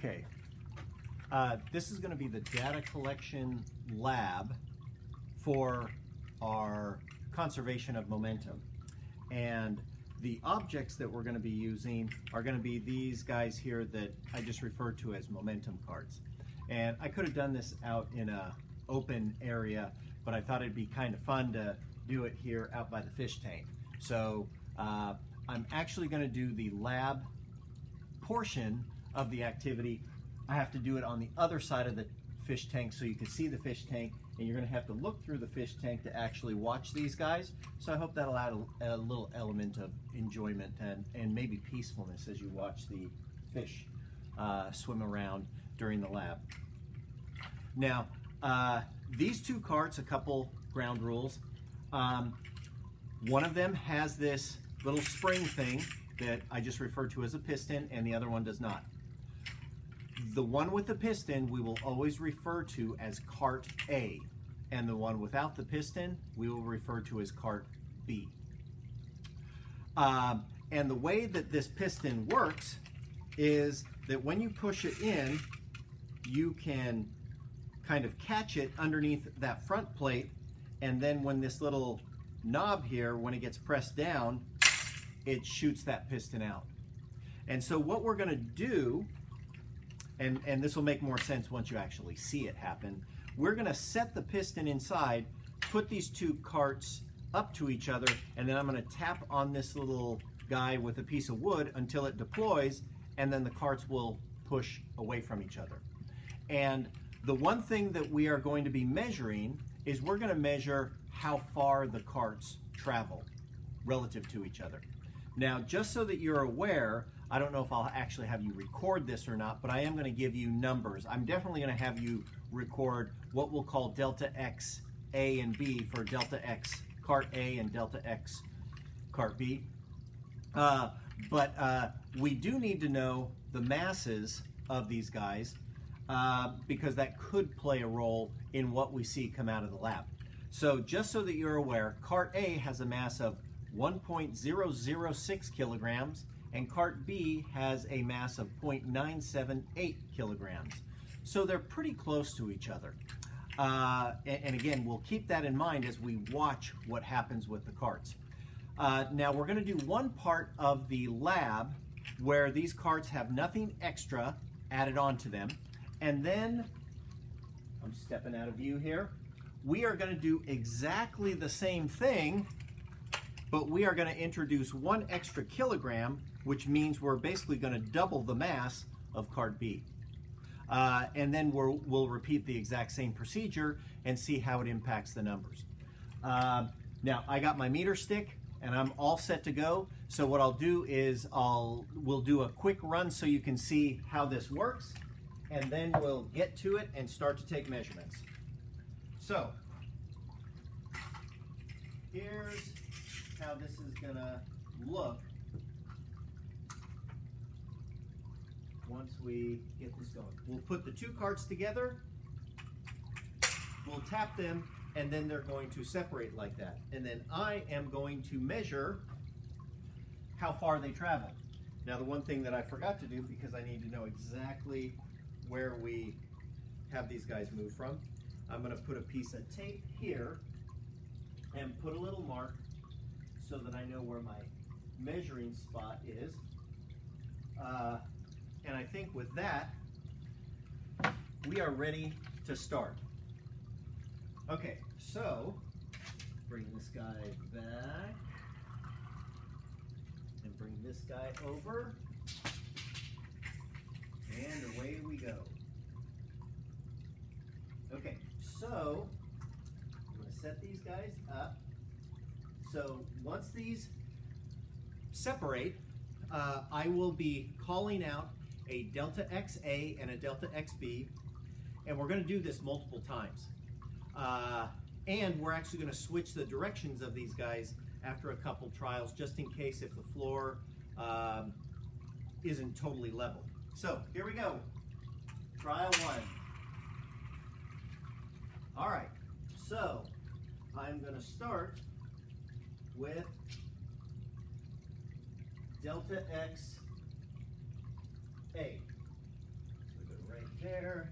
Okay, this is going to be the data collection lab for our conservation of momentum. And the objects that we're going to be using are going to be these guys here that I just referred to as momentum carts. And I could have done this out in a open area, but I thought it'd be kind of fun to do it here out by the fish tank. So I'm actually going to do the lab portion of the activity. I have to do it on the other side of the fish tank so you can see the fish tank, and you're going to have to look through the fish tank to actually watch these guys. So I hope that'll add a little element of enjoyment and maybe peacefulness as you watch the fish swim around during the lab. Now, these two carts, a couple ground rules. One of them has this little spring thing that I just referred to as a piston, and the other one does not. The one with the piston we will always refer to as cart A, and the one without the piston we will refer to as cart B. And the way that this piston works is that when you push it in, you can kind of catch it underneath that front plate, and then when this little knob here, when it gets pressed down, it shoots that piston out. And so what we're going to do, and this will make more sense once you actually see it happen, we're going to set the piston inside, put these two carts up to each other, and then I'm going to tap on this little guy with a piece of wood until it deploys, and then the carts will push away from each other. And the one thing that we are going to be measuring is we're going to measure how far the carts travel relative to each other. Now, just so that you're aware, I don't know if I'll actually have you record this or not, but I am going to give you numbers. I'm definitely going to have you record what we'll call delta X A and B for delta X cart A and delta X cart B. But we do need to know the masses of these guys because that could play a role in what we see come out of the lab. So just so that you're aware, cart A has a mass of 1.006 kilograms and cart B has a mass of 0.978 kilograms. So they're pretty close to each other. And again, we'll keep that in mind as we watch what happens with the carts. Now we're going to do one part of the lab where these carts have nothing extra added onto them. And then, I'm stepping out of view here, we are going to do exactly the same thing, but we are going to introduce 1 extra kilogram, which means we're basically going to double the mass of cart B. And then we'll repeat the exact same procedure and see how it impacts the numbers. Now, I got my meter stick and I'm all set to go. So what I'll do is we'll do a quick run so you can see how this works, and then we'll get to it and start to take measurements. So, here's how this is gonna look once we get this going. We'll put the two carts together, we'll tap them, and then they're going to separate like that. And then I am going to measure how far they travel. Now the one thing that I forgot to do, because I need to know exactly where we have these guys move from, I'm going to put a piece of tape here and put a little mark so that I know where my measuring spot is. And I think with that, we are ready to start. Okay, so bring this guy back and bring this guy over, and away we go. Okay, so I'm going to set these guys up. So once these separate, I will be calling out a delta XA and a delta XB, and we're going to do this multiple times. And we're actually going to switch the directions of these guys after a couple trials, just in case if the floor isn't totally level. So here we go. Trial 1. All right, so I'm going to start with delta X A. So there.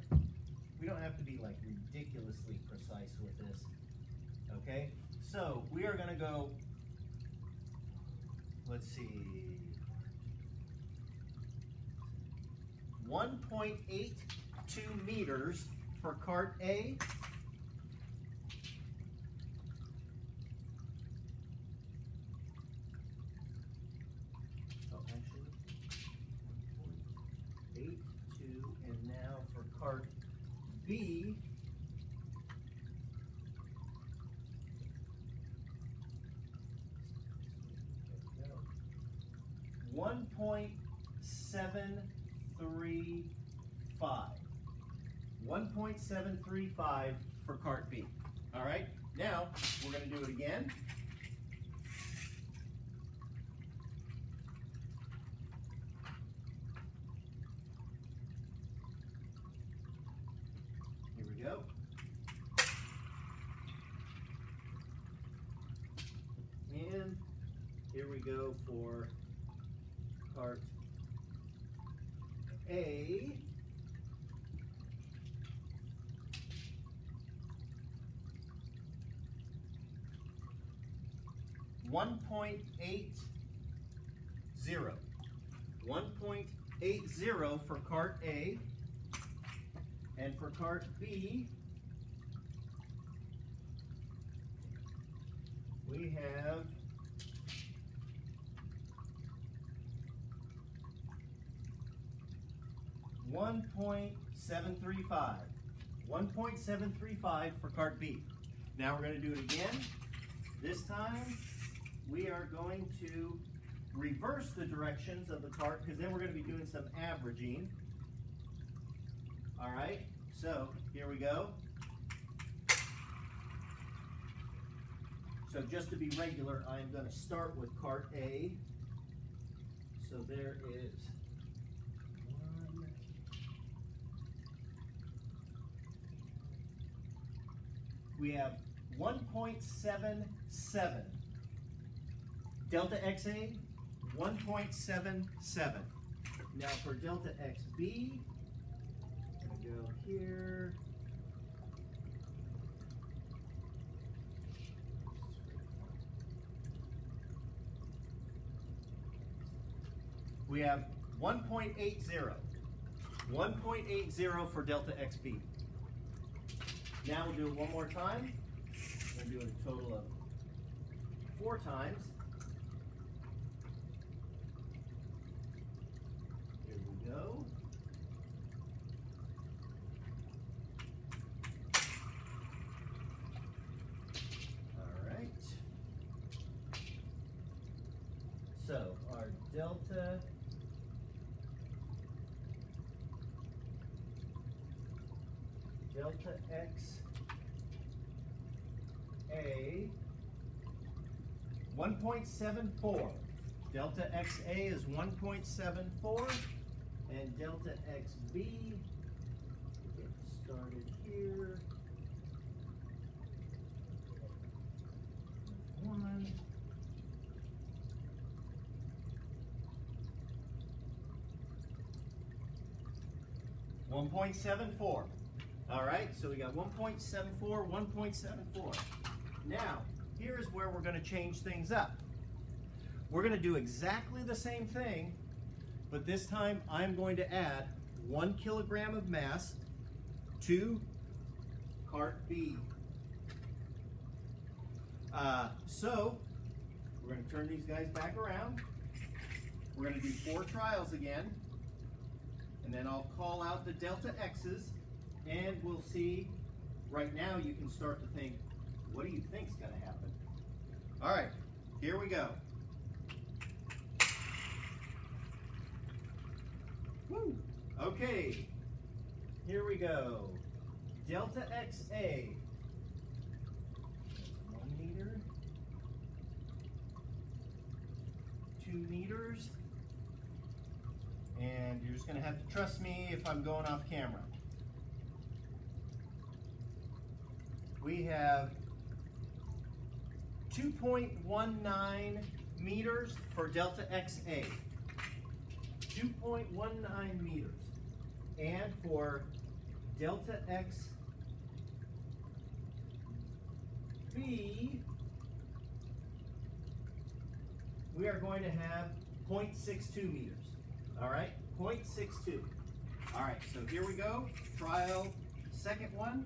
We don't have to be like ridiculously precise with this. Okay, so we are going to go, let's see, 1.82 meters for cart A. Oh, actually, 1.82, and now for cart B. 1.735. 1.735 for cart B. All right, now we're going to do it again. Here we go. And here we go for cart A. $1.80. 1.80 for cart A. And for cart B, we have $1.735. 1.735 for cart B. Now we're going to do it again. This time we are going to reverse the directions of the cart because then we're going to be doing some averaging. All right, so here we go. So just to be regular, I'm going to start with cart A. So there is 1. We have 1.77. Delta XA, 1.77. Now for delta XB, I'm going to go here. We have 1.80. 1.80 for delta XB. Now we'll do it one more time. We're going to do it a total of 4 times. Here we go. All right. So our delta X A 1.74. Delta XA is 1.74 and delta XB, get started here. 1. $1.74. All right, so we got 1.74, 1.74. Now, here's where we're going to change things up. We're going to do exactly the same thing, but this time I'm going to add 1 kilogram of mass to cart B. So, we're going to turn these guys back around. We're going to do 4 trials again, and then I'll call out the delta X's. And we'll see, right now you can start to think, what do you think's going to happen? All right, here we go. Woo! Okay, here we go. Delta XA. 1 meter. 2 meters. And you're just going to have to trust me if I'm going off camera. We have 2.19 meters for delta XA. 2.19 meters. And for delta X B, we are going to have 0.62 meters. All right, 0.62. All right, so here we go. Trial second one,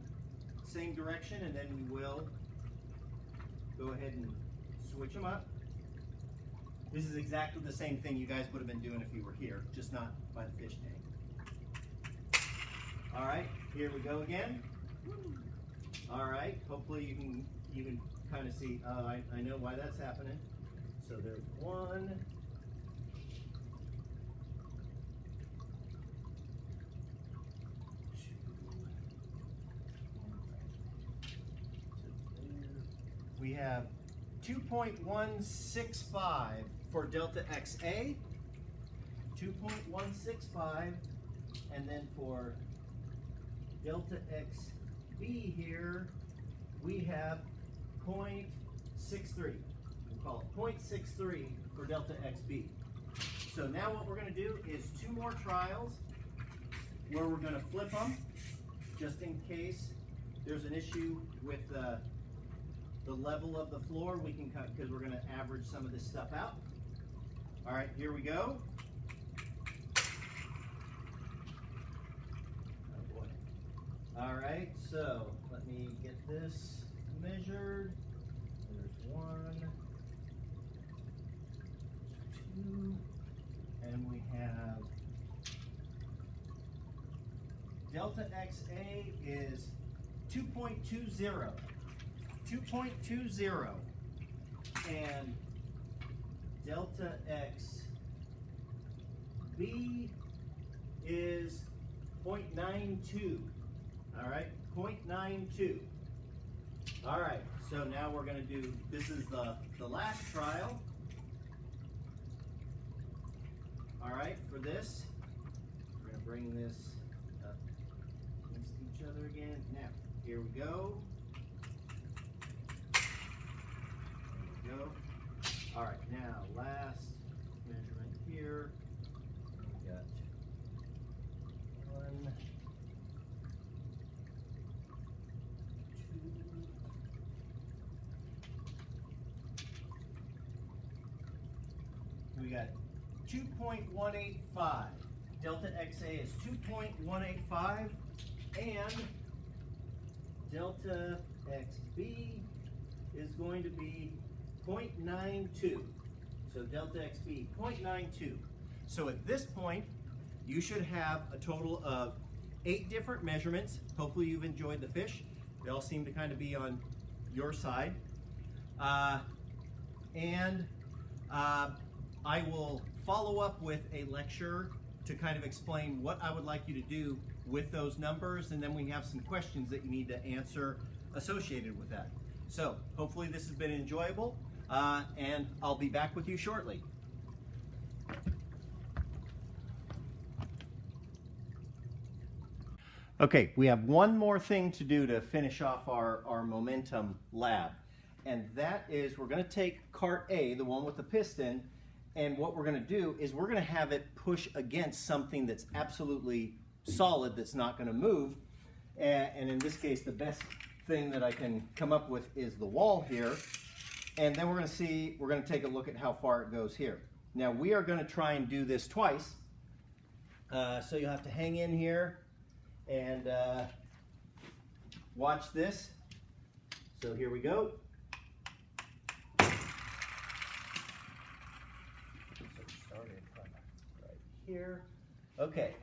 same direction, and then we will go ahead and switch them up. This is exactly the same thing you guys would have been doing if you were here, just not by the fish tank. All right, here we go again. All right, hopefully you can kind of see, I know why that's happening. So there's 1, 2, we have 2.165 for delta XA, 2.165, and then for delta XB here, we have 0.63. We'll call it 0.63 for delta XB. So now what we're going to do is 2 more trials where we're going to flip them just in case there's an issue with the level of the floor. We can cut because we're going to average some of this stuff out. All right, here we go. Oh boy. All right, so let me get this measured. There's 1, 2, and we have delta XA is 2.20. 2.20, and delta XB is 0.92. All right, 0.92. All right, so now we're going to do, this is the last trial. All right, for this, we're going to bring this up against each other again. Now, here we go. There we go. All right, now last measurement here. We got 1, 2. We got 2.185. Delta XA is 2.185, and delta XB is going to be 0.92. So delta XB, 0.92. So at this point, you should have a total of 8 different measurements. Hopefully you've enjoyed the fish. They all seem to kind of be on your side. I will follow up with a lecture to kind of explain what I would like you to do with those numbers, and then we have some questions that you need to answer associated with that. So hopefully this has been enjoyable, and I'll be back with you shortly. Okay, we have one more thing to do to finish off our momentum lab, and that is we're going to take cart A, the one with the piston, and what we're going to do is we're going to have it push against something that's absolutely solid, that's not going to move. And in this case, the best thing that I can come up with is the wall here. And then we're going to take a look at how far it goes here. Now we are going to try and do this twice. So you'll have to hang in here and watch this. So here we go. Here. Okay,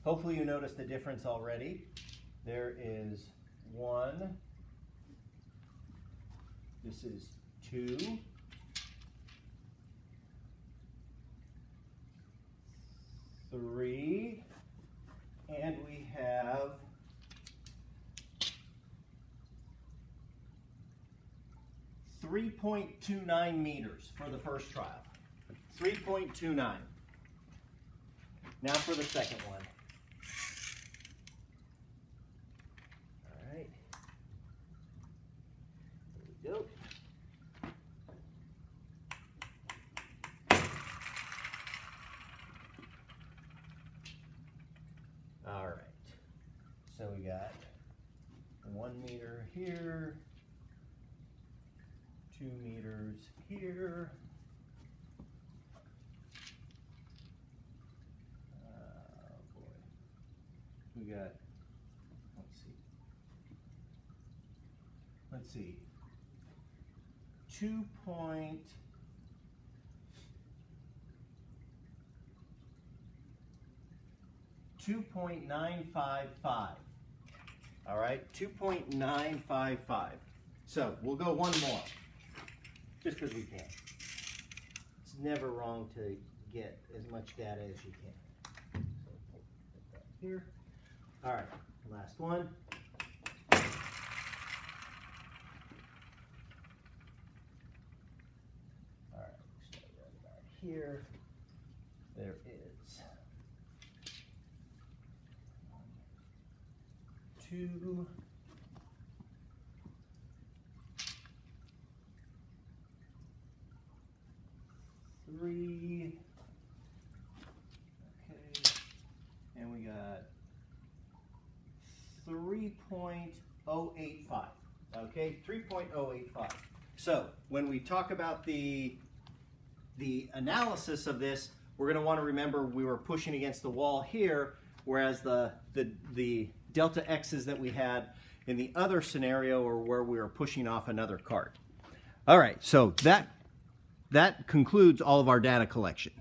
hopefully you noticed the difference already. There is 1, this is 2, 3, and we have 3.29 meters for the first trial. 3.29. Now for the second one. All right. Here we go. All right. So we got millimeters here. Boy. We got, let's see, 2.955. All right, 2.955. So we'll go one more, just because we can. It's never wrong to get as much data as you can. So put that here. All right, last one. All right, start right about here. There is 2, 3, okay, and we got 3.085, okay, 3.085. So when we talk about the analysis of this, we're going to want to remember we were pushing against the wall here, whereas the delta X's that we had in the other scenario are where we were pushing off another cart. All right, so that concludes all of our data collection.